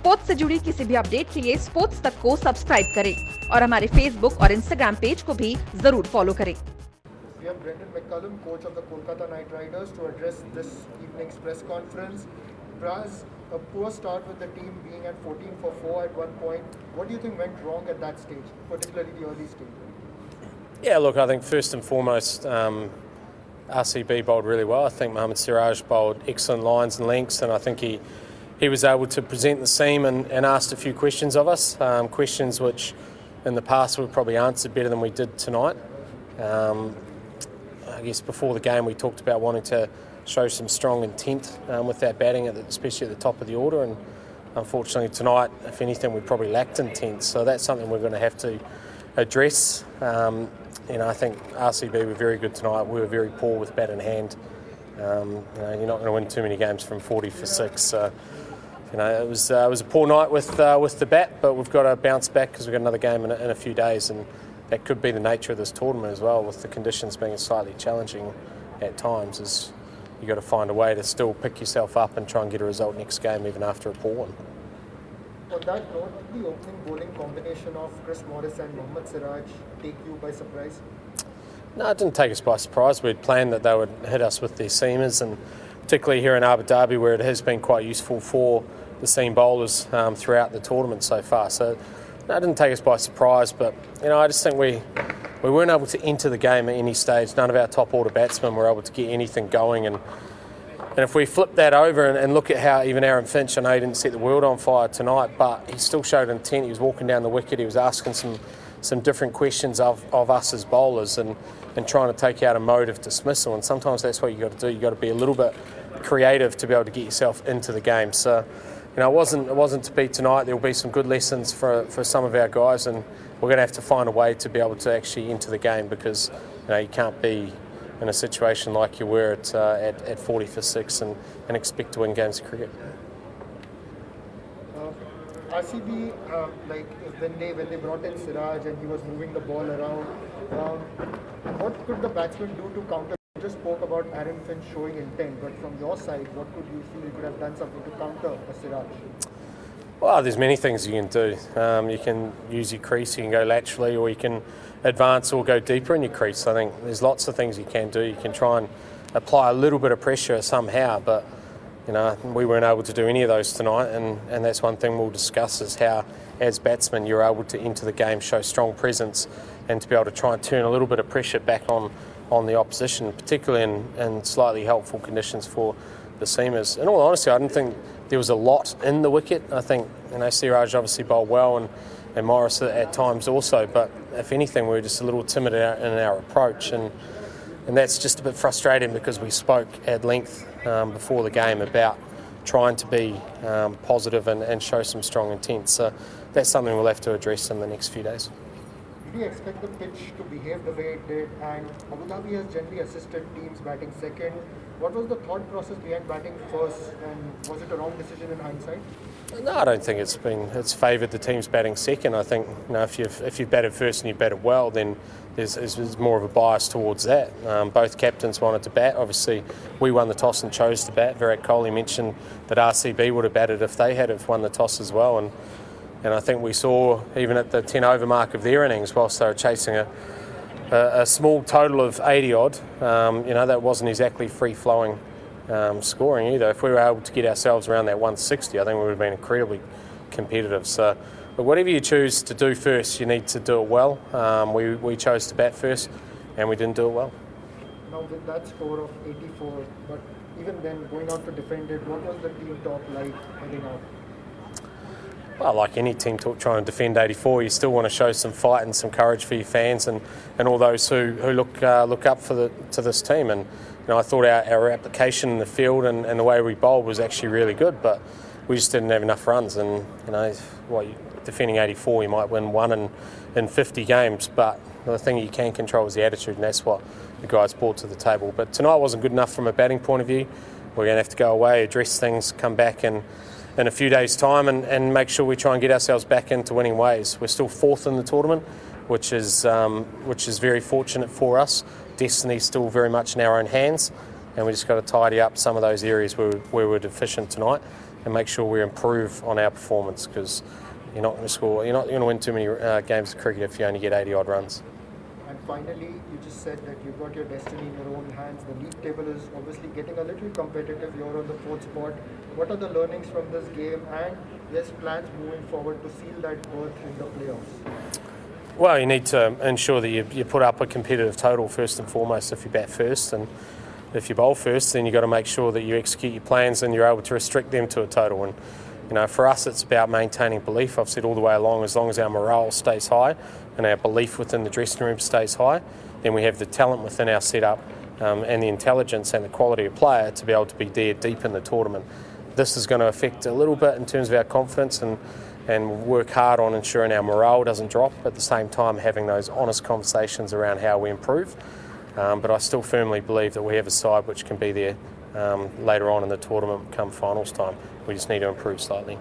Sports से जुड़ी किसी भी अपडेट के लिए स्पोर्ट्स तक को सब्सक्राइब करें और हमारे फेसबुक और इंस्टाग्राम पेज को भी जरूर फॉलो करें। We have Brendon McCullum, coach of the Kolkata Knight Riders, to address this evening's press conference. Braz, a poor start with the team being at 14 for 4 at one point. What do you think went wrong at that stage, particularly the early stage? Yeah, look, I think first and foremost, RCB bowled really well. I think Mohammad Siraj bowled excellent lines and lengths, and I think he was able to present the seam and asked a few questions of us, questions which in the past we've probably answered better than we did tonight. I guess before the game we talked about wanting to show some strong intent with our batting, especially at the top of the order, and unfortunately tonight, if anything, we probably lacked intent. So that's something we're going to have to address. I think RCB were very good tonight. We were very poor with bat in hand. You're not going to win too many games from 40 for 6. So, it was a poor night with the bat, but we've got to bounce back because we've got another game in a few days, and that could be the nature of this tournament as well, with the conditions being slightly challenging at times. Is you got to find a way to still pick yourself up and try and get a result next game, even after a poor one. On that note, did the opening bowling combination of Chris Morris and Mohammad Siraj take you by surprise? No, it didn't take us by surprise. We'd planned that they would hit us with their seamers, and particularly here in Abu Dhabi, where it has been quite useful for the seam bowlers throughout the tournament so far. So no, it didn't take us by surprise, but I just think we weren't able to enter the game at any stage. None of our top order batsmen were able to get anything going, and if we flip that over and look at how even Aaron Finch, I know he didn't set the world on fire tonight, but he still showed intent. He was walking down the wicket, he was asking some different questions of us as bowlers and trying to take out a mode of dismissal, and sometimes that's what you've got to do. You've got to be a little bit creative to be able to get yourself into the game. So it wasn't to be tonight. There will be some good lessons for some of our guys, and we're going to have to find a way to be able to actually enter the game, because you can't be in a situation like you were at 40 for 6 and expect to win games of cricket. RCB, when they brought in Siraj and he was moving the ball around, what could the batsmen do to counter? You just spoke about Aaron Finch showing intent, but from your side, what could you feel you could have done something to counter a Siraj? Well, there's many things you can do. You can use your crease, you can go laterally, or you can advance or go deeper in your crease. I think there's lots of things you can do. You can try and apply a little bit of pressure somehow, but we weren't able to do any of those tonight, and that's one thing we'll discuss, is how, as batsmen, you're able to enter the game, show strong presence, and to be able to try and turn a little bit of pressure back on the opposition, particularly in slightly helpful conditions for the seamers. In all honesty, I didn't think there was a lot in the wicket. I think Siraj obviously bowled well, and Morris at times also, but if anything, we were just a little timid in our approach, and that's just a bit frustrating, because we spoke at length before the game about trying to be positive and show some strong intent. So that's something we'll have to address in the next few days. Did you expect the pitch to behave the way it did? And Abu Dhabi has generally assisted teams batting second. What was the thought process behind batting first, and was it a wrong decision in hindsight? No, I don't think it's favoured the teams batting second. I think if you've batted first and you batted well, then there's more of a bias towards that. Both captains wanted to bat. Obviously, we won the toss and chose to bat. Virat Kohli mentioned that RCB would have batted if they had won the toss as well, and I think we saw, even at the 10-over mark of their innings, whilst they were chasing a small total of 80-odd, that wasn't exactly free-flowing scoring either. If we were able to get ourselves around that 160, I think we would have been incredibly competitive. So, but whatever you choose to do first, you need to do it well. We chose to bat first, and we didn't do it well. Now, with that score of 84, but even then, going out to defend it, what was the team talk like heading out? Well, like any team trying to defend 84, you still want to show some fight and some courage for your fans and all those who look up to this team. And I thought our application in the field and the way we bowled was actually really good, but we just didn't have enough runs. And defending 84, you might win 1 in 50 games, but the thing you can control is the attitude, and that's what the guys brought to the table. But tonight wasn't good enough from a batting point of view. We're going to have to go away, address things, come back in a few days' time and make sure we try and get ourselves back into winning ways. We're still 4th in the tournament, which is very fortunate for us. Destiny's still very much in our own hands, and we just got to tidy up some of those areas where we're deficient tonight. and make sure we improve on our performance, because you're not going to score, you're not going to win too many games of cricket if you only get 80 odd runs. And finally, you just said that you've got your destiny in your own hands. The league table is obviously getting a little competitive. You're on the 4th spot. What are the learnings from this game, and yes, plans moving forward to seal that berth in the playoffs? Well, you need to ensure that you put up a competitive total first and foremost if you bat first, and if you bowl first, then you've got to make sure that you execute your plans and you're able to restrict them to a total. And for us, it's about maintaining belief. I've said all the way along, as long as our morale stays high and our belief within the dressing room stays high, then we have the talent within our setup and the intelligence and the quality of player to be able to be there deep in the tournament. This is going to affect a little bit in terms of our confidence, and work hard on ensuring our morale doesn't drop, at the same time having those honest conversations around how we improve. But I still firmly believe that we have a side which can be there later on in the tournament come finals time. We just need to improve slightly.